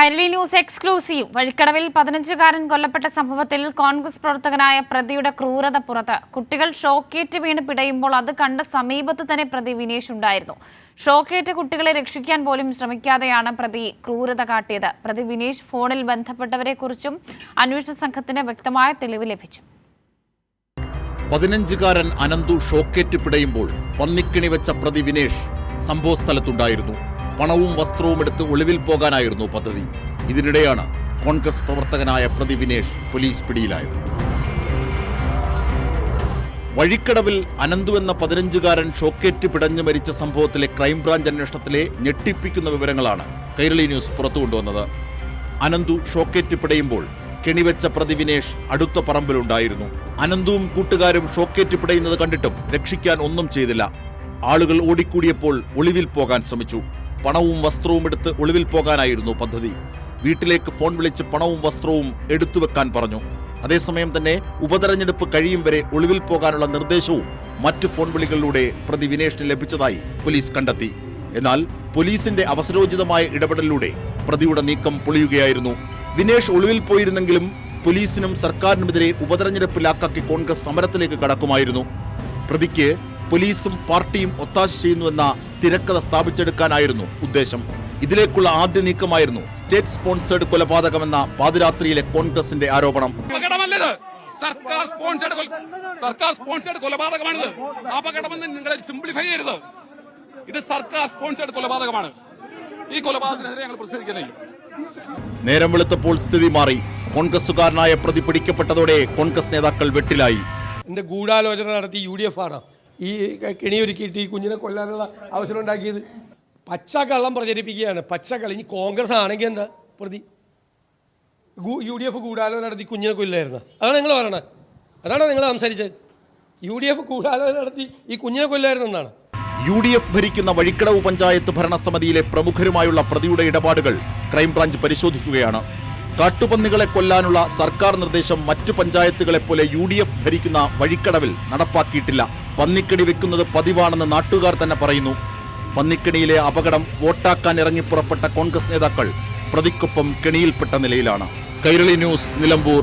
Kairali news exclusive. വഴിക്കടവിൽ 15-കാരൻ കൊല്ലപ്പെട്ട സംഭവത്തിൽ കോൺഗ്രസ് പ്രവർത്തകനായ പ്രതിയുടെ ക്രൂരത പുറത്ത്. കുട്ടികൾ ഷോക്കേറ്റ് വീണ് പിടയുമ്പോൾ അത് കണ്ട സമീപത്ത് തന്നെ പ്രതി വിനേഷ് ഉണ്ടായിരുന്നു. ഷോക്കേറ്റ കുട്ടികളെ രക്ഷിക്കാൻ പോലും ശ്രമിക്കാതെയാണ് പ്രതി ക്രൂരത കാട്ടിയത്. പ്രതി വിനേഷ് ഫോണിൽ ബന്ധപ്പെട്ടവരെക്കുറിച്ചും അന്വേഷണ സംഘത്തിന് വ്യക്തമായ തെളിവ് ലഭിച്ചു. 15-കാരൻ അനന്തു ഷോക്കേറ്റ് പിടയുമ്പോൾ പന്നിക്കിണി വെച്ച പ്രതി വിനേഷ് സംഭവസ്ഥലത്തുണ്ടായിരുന്നു. പണവും വസ്ത്രവും എടുത്ത് ഒളിവിൽ പോകാനായിരുന്നു പദ്ധതി. ഇതിനിടെയാണ് കോൺഗ്രസ് പ്രവർത്തകനായ പ്രതി വിനേഷ് പോലീസ് പിടിയിലായത്. വഴിക്കടവിൽ അനന്തു എന്ന 15-കാരൻ ഷോക്കേറ്റ് പിടഞ്ഞു മരിച്ച സംഭവത്തിലെ ക്രൈംബ്രാഞ്ച് അന്വേഷണത്തിലെ ഞെട്ടിപ്പിക്കുന്ന വിവരങ്ങളാണ് കൈരളി ന്യൂസ് പുറത്തുകൊണ്ടുവന്നത്. അനന്തു ഷോക്കേറ്റ് പിടയുമ്പോൾ കെണിവെച്ച പ്രതി വിനേഷ് അടുത്ത പറമ്പിലുണ്ടായിരുന്നു. അനന്തുവും കൂട്ടുകാരും ഷോക്കേറ്റ് പിടയുന്നത് കണ്ടിട്ടും രക്ഷിക്കാൻ ഒന്നും ചെയ്തില്ല. ആളുകൾ ഓടിക്കൂടിയപ്പോൾ ഒളിവിൽ പോകാൻ ശ്രമിച്ചു. പണവും വസ്ത്രവും എടുത്ത് ഒളിവിൽ പോകാനായിരുന്നു പദ്ധതി. വീട്ടിലേക്ക് ഫോൺ വിളിച്ച് പണവും വസ്ത്രവും എടുത്തുവെക്കാൻ പറഞ്ഞു. അതേസമയം തന്നെ ഉപതെരഞ്ഞെടുപ്പ് കഴിയും വരെ ഒളിവിൽ പോകാനുള്ള നിർദ്ദേശവും മറ്റ് ഫോൺ വിളികളിലൂടെ പ്രതി വിനേഷിന് ലഭിച്ചതായി പോലീസ് കണ്ടെത്തി. എന്നാൽ പോലീസിന്റെ അവസരോചിതമായ ഇടപെടലിലൂടെ പ്രതിയുടെ നീക്കം പൊളിയുകയായിരുന്നു. വിനേഷ് ഒളിവിൽ പോയിരുന്നെങ്കിലും പോലീസിനും സർക്കാരിനുമെതിരെ ഉപതെരഞ്ഞെടുപ്പ് ലാക്കാക്കി കോൺഗ്രസ് സമരത്തിലേക്ക് കടക്കുമായിരുന്നു. പ്രതിക്ക് പോലീസും പാർട്ടിയും ഒത്താശ ചെയ്യുന്നുവെന്ന തിരക്കഥ സ്ഥാപിച്ചെടുക്കാനായിരുന്നു ഉദ്ദേശം. ഇതിലേക്കുള്ള ആദ്യ നീക്കമായിരുന്നു സ്റ്റേറ്റ് സ്പോൺസേഡ് കൊലപാതകമെന്ന പാതിരാത്രിയിലെ കോൺഗ്രസിന്റെ ആരോപണം. സർക്കാർ സ്പോൺസേഡ് കൊലപാതകമാണിത്. അപകടമെന്ന് നിങ്ങൾ സിംപ്ലിഫൈ ചെയ്യരുത്. ഇത് സർക്കാർ സ്പോൺസേഡ് കൊലപാതകമാണ്. ഈ കൊലപാതകത്തിനെതിരെ ഞങ്ങൾ പ്രതിഷേധിക്കുന്നു. നേരം വെളുത്തപ്പോൾ സ്ഥിതി മാറി. കോൺഗ്രസുകാരനായ പ്രതി പിടിക്കപ്പെട്ടതോടെ കോൺഗ്രസ് നേതാക്കൾ വെട്ടിലായി. എന്റെ ഗൂഢാലോചന നടത്തി UDF ആണ് ഈ കെണിയൊരുക്കിയിട്ട് ഈ കുഞ്ഞിനെ കൊല്ലാനുള്ള അവസരം ഉണ്ടാക്കിയത്. പച്ചക്കള്ളം പ്രചരിപ്പിക്കുകയാണ്. പച്ചക്കള്ളം. ഇനി കോൺഗ്രസ് ആണെങ്കിൽ എന്താ പ്രതി? UDF ഗൂഢാലോചന നടത്തി കുഞ്ഞിനെ കൊല്ലായിരുന്നു. അതാണ് നിങ്ങൾ പറയണത്. അതാണോ നിങ്ങൾ സംസാരിച്ചത്? UDF ഗൂഢാലോചന നടത്തി ഈ കുഞ്ഞിനെ കൊല്ലായിരുന്നു എന്നാണ്. UDF ഭരിക്കുന്ന വഴിക്കടവ് പഞ്ചായത്ത് ഭരണസമിതിയിലെ പ്രമുഖരുമായുള്ള പ്രതിയുടെ ഇടപാടുകൾ ക്രൈംബ്രാഞ്ച് പരിശോധിക്കുകയാണ്. കാട്ടുപന്നികളെ കൊല്ലാനുള്ള സർക്കാർ നിർദ്ദേശം മറ്റു പഞ്ചായത്തുകളെപ്പോലെ UDF ഭരിക്കുന്ന വഴിക്കടവിൽ നടപ്പാക്കിയിട്ടില്ല. പന്നിക്കണി വെക്കുന്നത് പതിവാണെന്ന് നാട്ടുകാർ തന്നെ പറയുന്നു. പന്നിക്കണിയിലെ അപകടം വോട്ടാക്കാൻ ഇറങ്ങി പുറപ്പെട്ട കോൺഗ്രസ് നേതാക്കൾ പ്രതിക്കൊപ്പം കെണിയിൽപ്പെട്ട നിലയിലാണ്. കൈരളി ന്യൂസ്, നിലമ്പൂർ.